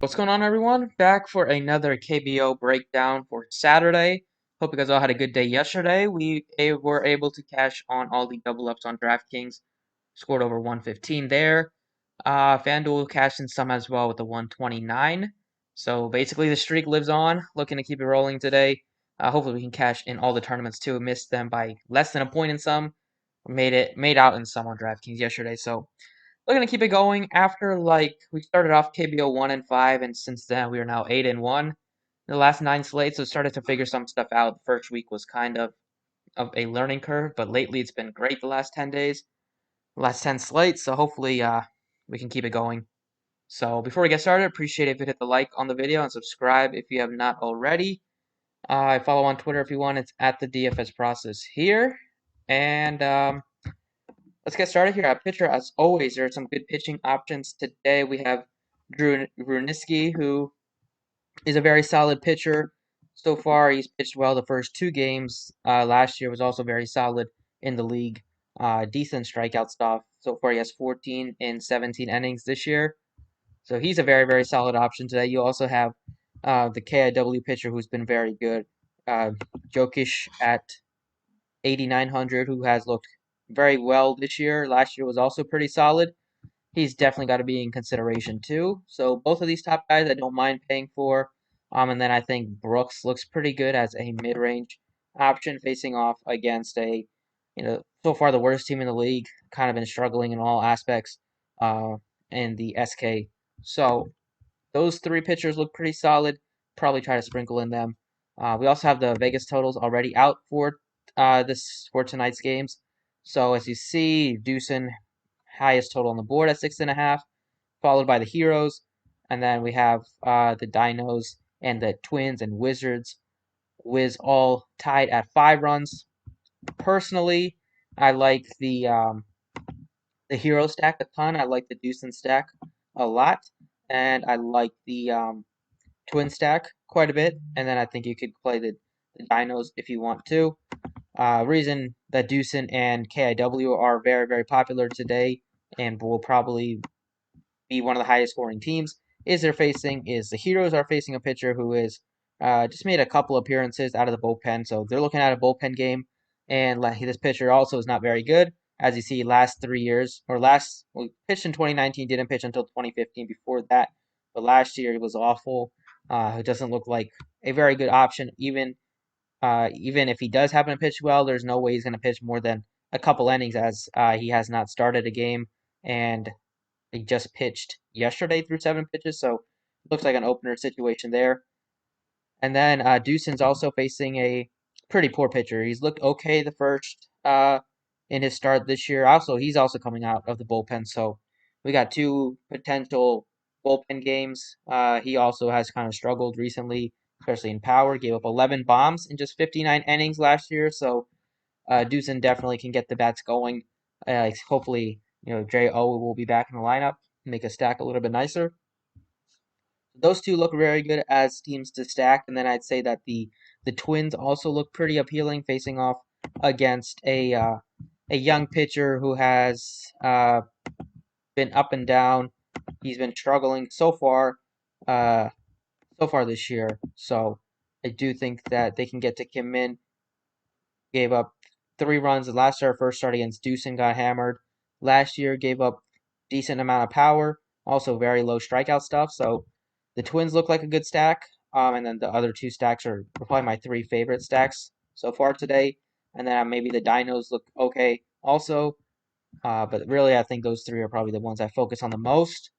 What's going on, everyone? Back for another KBO breakdown for Saturday. Hope you guys all had a good day yesterday. We were able to cash on all the double ups on Draftkings, scored over 115 there. Fanduel cashed in some as well with the 129. So basically, the streak lives on. Looking to keep it rolling today. Hopefully, we can cash in all the tournaments too. Missed them by less than a point in some. Made out in some on Draftkings yesterday. So looking to keep it going after we started off KBO 1-5, and since then we are now 8-1. The last 9 slates, so started to figure some stuff out. The first week was kind of a learning curve, but lately it's been great the last 10 days, the last 10 slates. So hopefully we can keep it going. So before we get started, appreciate it if you hit the like on the video and subscribe if you have not already. I follow on Twitter if you want. It's at the DFS process here, and let's get started here. At pitcher, as always, there are some good pitching options. Today we have Drew Runiski, who is a very solid pitcher. So far, he's pitched well the first 2 games. Last year was also very solid in the league. Decent strikeout stuff. So far, he has 14 in 17 innings this year. So he's a very, very solid option today. You also have the KIW pitcher who's been very good. Jokish at 8,900, who has looked very well this year. Last year was also pretty solid. He's definitely got to be in consideration too. So both of these top guys I don't mind paying for. And then I think Brooks looks pretty good as a mid-range option facing off against so far the worst team in the league, kind of been struggling in all aspects, uh, in the SK. So those 3 pitchers look pretty solid. Probably try to sprinkle in them. We also have the Vegas totals already out for tonight's games. So as you see, Deucin highest total on the board at 6.5, followed by the Heroes, and then we have the Dinos and the Twins and Wizards. Wiz all tied at 5 runs. Personally, I like the Hero stack a ton. I like the Deucin stack a lot, and I like the Twin stack quite a bit. And then I think you could play the Dinos if you want to. Reason that Deucin and KIW are very, very popular today and will probably be one of the highest scoring teams is the Heroes are facing a pitcher who is just made a couple appearances out of the bullpen, so they're looking at a bullpen game, and this pitcher also is not very good. As you see, last 3 years pitched in 2019, didn't pitch until 2015. Before that, but last year it was awful. It doesn't look like a very good option. Even if he does happen to pitch well, there's no way he's going to pitch more than a couple innings, as he has not started a game, and he just pitched yesterday through 7 pitches, so it looks like an opener situation there. And then Deucin's also facing a pretty poor pitcher. He's looked okay the first in his start this year. Also, he's also coming out of the bullpen, so we got 2 potential bullpen games. He also has kind of struggled recently, especially in power. Gave up 11 bombs in just 59 innings last year, so Deucin definitely can get the bats going. Hopefully, J.O. will be back in the lineup, make a stack a little bit nicer. Those two look very good as teams to stack, and then I'd say that the Twins also look pretty appealing, facing off against a young pitcher who has been up and down. He's been struggling uh, so far this year. So I do think that they can get to Kim Min. Gave up 3 runs the last start, first start against Deucin, got hammered. Last year gave up decent amount of power, also very low strikeout stuff. So the Twins look like a good stack. And then the other 2 stacks are probably my 3 favorite stacks so far today. And then maybe the Dinos look okay also. But really, I think those 3 are probably the ones I focus on the most.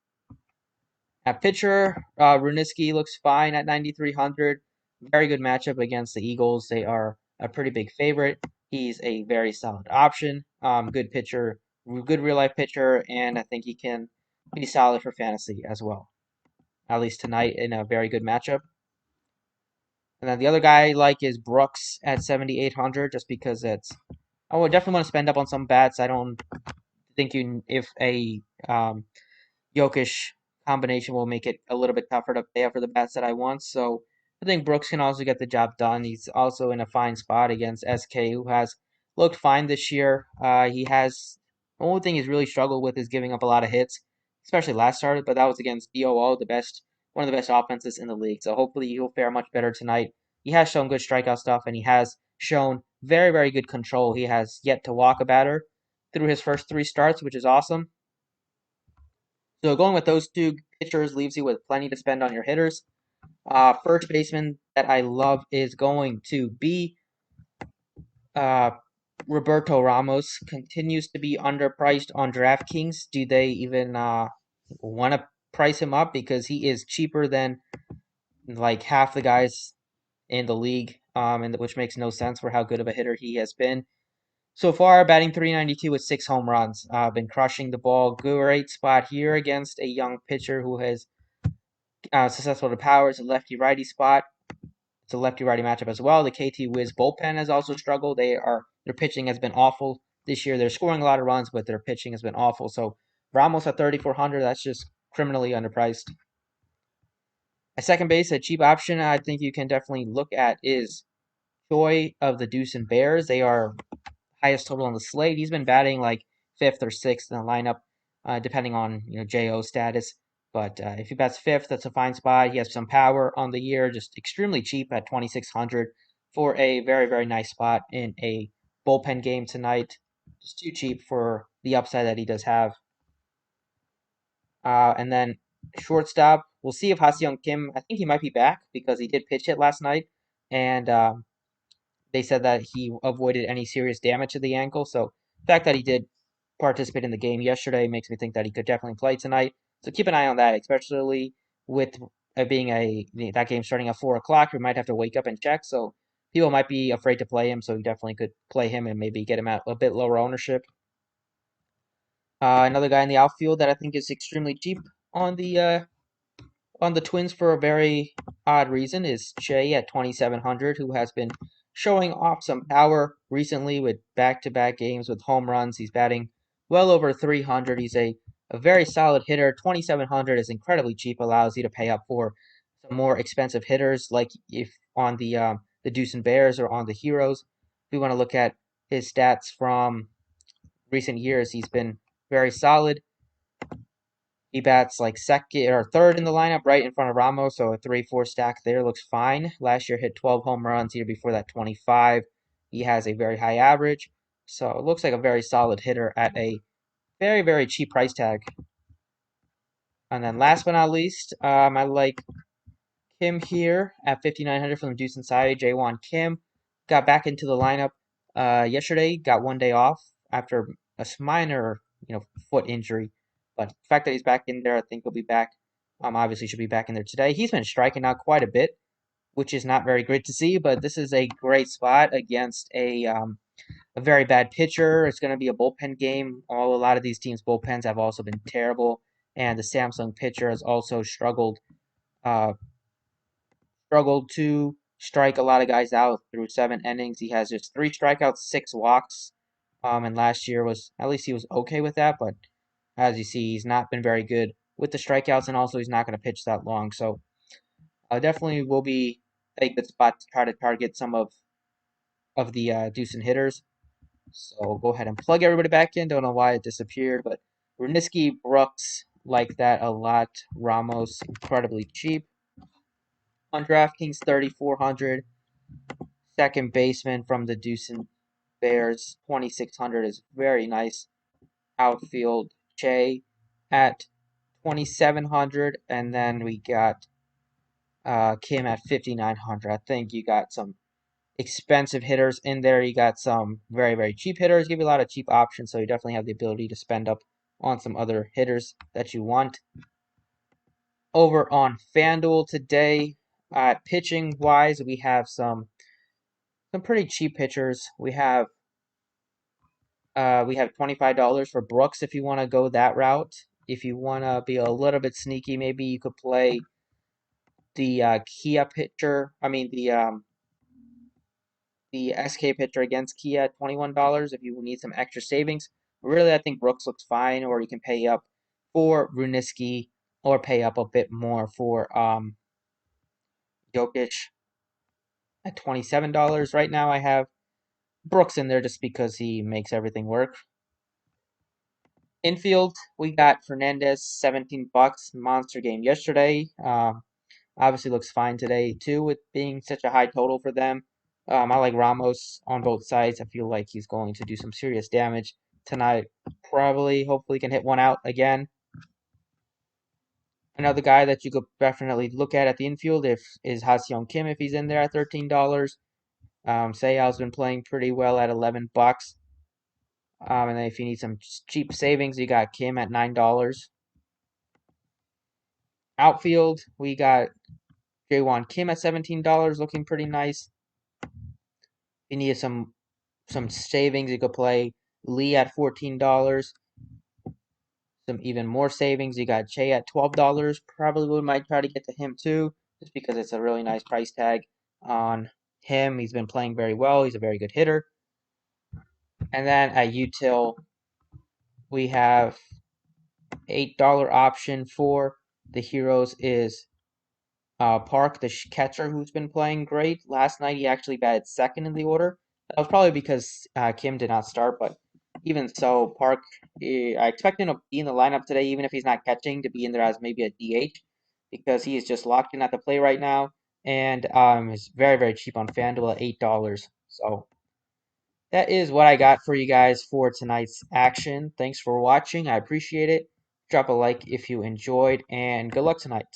At pitcher, Runiski looks fine at 9,300. Very good matchup against the Eagles. They are a pretty big favorite. He's a very solid option. Good pitcher, good real life pitcher, and I think he can be solid for fantasy as well. At least tonight in a very good matchup. And then the other guy I like is Brooks at 7,800, just because I would definitely want to spend up on some bats. I don't think if a Jokish combination will make it a little bit tougher to pay up for the bats that I want. So I think Brooks can also get the job done. He's also in a fine spot against SK, who has looked fine this year. The only thing he's really struggled with is giving up a lot of hits, especially last start, but that was against BOO, the best one of the best offenses in the league. So hopefully he'll fare much better tonight. He has shown good strikeout stuff, and he has shown very, very good control. He has yet to walk a batter through his first three starts, which is awesome. So going with those two pitchers leaves you with plenty to spend on your hitters. First baseman that I love is going to be uh, Roberto Ramos. Continues to be underpriced on DraftKings. Do they even want to price him up because he is cheaper than like half the guys in the league, and which makes no sense for how good of a hitter he has been. So far, batting 392 with 6 home runs. Been crushing the ball. Great spot here against a young pitcher who has successful to power. It's a lefty righty spot. It's a lefty righty matchup as well. The KT Wiz bullpen has also struggled. Their pitching has been awful this year. They're scoring a lot of runs, but their pitching has been awful. So Ramos at 3,400, that's just criminally underpriced. At second base, a cheap option I think you can definitely look at is Choi of the Deuce and Bears. They are highest total on the slate. He's been batting like fifth or sixth in the lineup, depending on JO status. But if he bats fifth, that's a fine spot. He has some power on the year, just extremely cheap at 2,600 for a very very nice spot in a bullpen game tonight. Just too cheap for the upside that he does have. And then shortstop, we'll see if Ha-Seong Kim. I think he might be back because he did pitch hit last night, and they said that he avoided any serious damage to the ankle. So the fact that he did participate in the game yesterday makes me think that he could definitely play tonight. So keep an eye on that, especially with being that game starting at 4 o'clock. We might have to wake up and check. So people might be afraid to play him. So you definitely could play him and maybe get him at a bit lower ownership. Another guy in the outfield that I think is extremely cheap on the Twins for a very odd reason is Shea at 2,700, who has been showing off some power recently with back-to-back games with home runs. He's batting well over 300. He's a very solid hitter. 2,700 is incredibly cheap, allows you to pay up for some more expensive hitters, like if on the Deuce and Bears or on the Heroes. If we want to look at his stats from recent years, he's been very solid. He bats like second or third in the lineup, right in front of Ramos, so a 3-4 stack there looks fine. Last year hit 12 home runs, year before that 25. He has a very high average, so it looks like a very solid hitter at a very, very cheap price tag. And then last but not least, I like Kim here at 5,900 from the Deuce Inside. Jaewon Kim got back into the lineup yesterday, got 1 day off after a minor, foot injury. But the fact that he's back in there, I think he'll be back. Obviously should be back in there today. He's been striking out quite a bit, which is not very great to see. But this is a great spot against a very bad pitcher. It's going to be a bullpen game. A lot of these teams' bullpens have also been terrible, and the Samsung pitcher has also uh, struggled to strike a lot of guys out through 7 innings. He has just 3 strikeouts, 6 walks. And last year was at least he was okay with that, but as you see, he's not been very good with the strikeouts, and also he's not going to pitch that long. So definitely will be a good spot to try to target some of the decent hitters. So go ahead and plug everybody back in. Don't know why it disappeared, but Runiski, Brooks like that a lot. Ramos incredibly cheap on DraftKings 3,400. Second baseman from the Deuce and Bears 2,600 is very nice. Outfield Che at 2,700, and then we got Kim at 5,900. I think you got some expensive hitters in there. You got some very, very cheap hitters. Give you a lot of cheap options, so you definitely have the ability to spend up on some other hitters that you want. Over on Fanduel today, pitching wise, we have some pretty cheap pitchers. We have $25 for Brooks if you want to go that route. If you want to be a little bit sneaky, maybe you could play the Kia pitcher. I mean the SK pitcher against Kia at $21 if you need some extra savings. Really, I think Brooks looks fine, or you can pay up for Runiski or pay up a bit more for Jokic at $27. Right now, I have Brooks in there just because he makes everything work. Infield, we got Fernandez, 17 bucks, monster game yesterday. Obviously looks fine today too, with being such a high total for them. I like Ramos on both sides. I feel like he's going to do some serious damage tonight. Probably, hopefully, can hit one out again. Another guy that you could definitely look at the infield if is Ha-Seong Kim if he's in there at $13. Seiyao's been playing pretty well at 11 bucks. And then if you need some cheap savings, you got Kim at $9. Outfield, we got Jaewon Kim at $17, looking pretty nice. If you need some savings, you could play Lee at $14. Some even more savings, you got Che at $12. Probably might try to get to him too, just because it's a really nice price tag on him. He's been playing very well. He's a very good hitter. And then at util, we have $8 option for the heroes is Park, the catcher, who's been playing great. Last night he actually batted second in the order. That was probably because Kim did not start, but even so, Park, I expect him to be in the lineup today, even if he's not catching, to be in there as maybe a DH, because he is just locked in at the play right now, and is very, very cheap on Fanduel at $8. So that is what I got for you guys for tonight's action. Thanks for watching. I appreciate it. Drop a like if you enjoyed, and good luck tonight.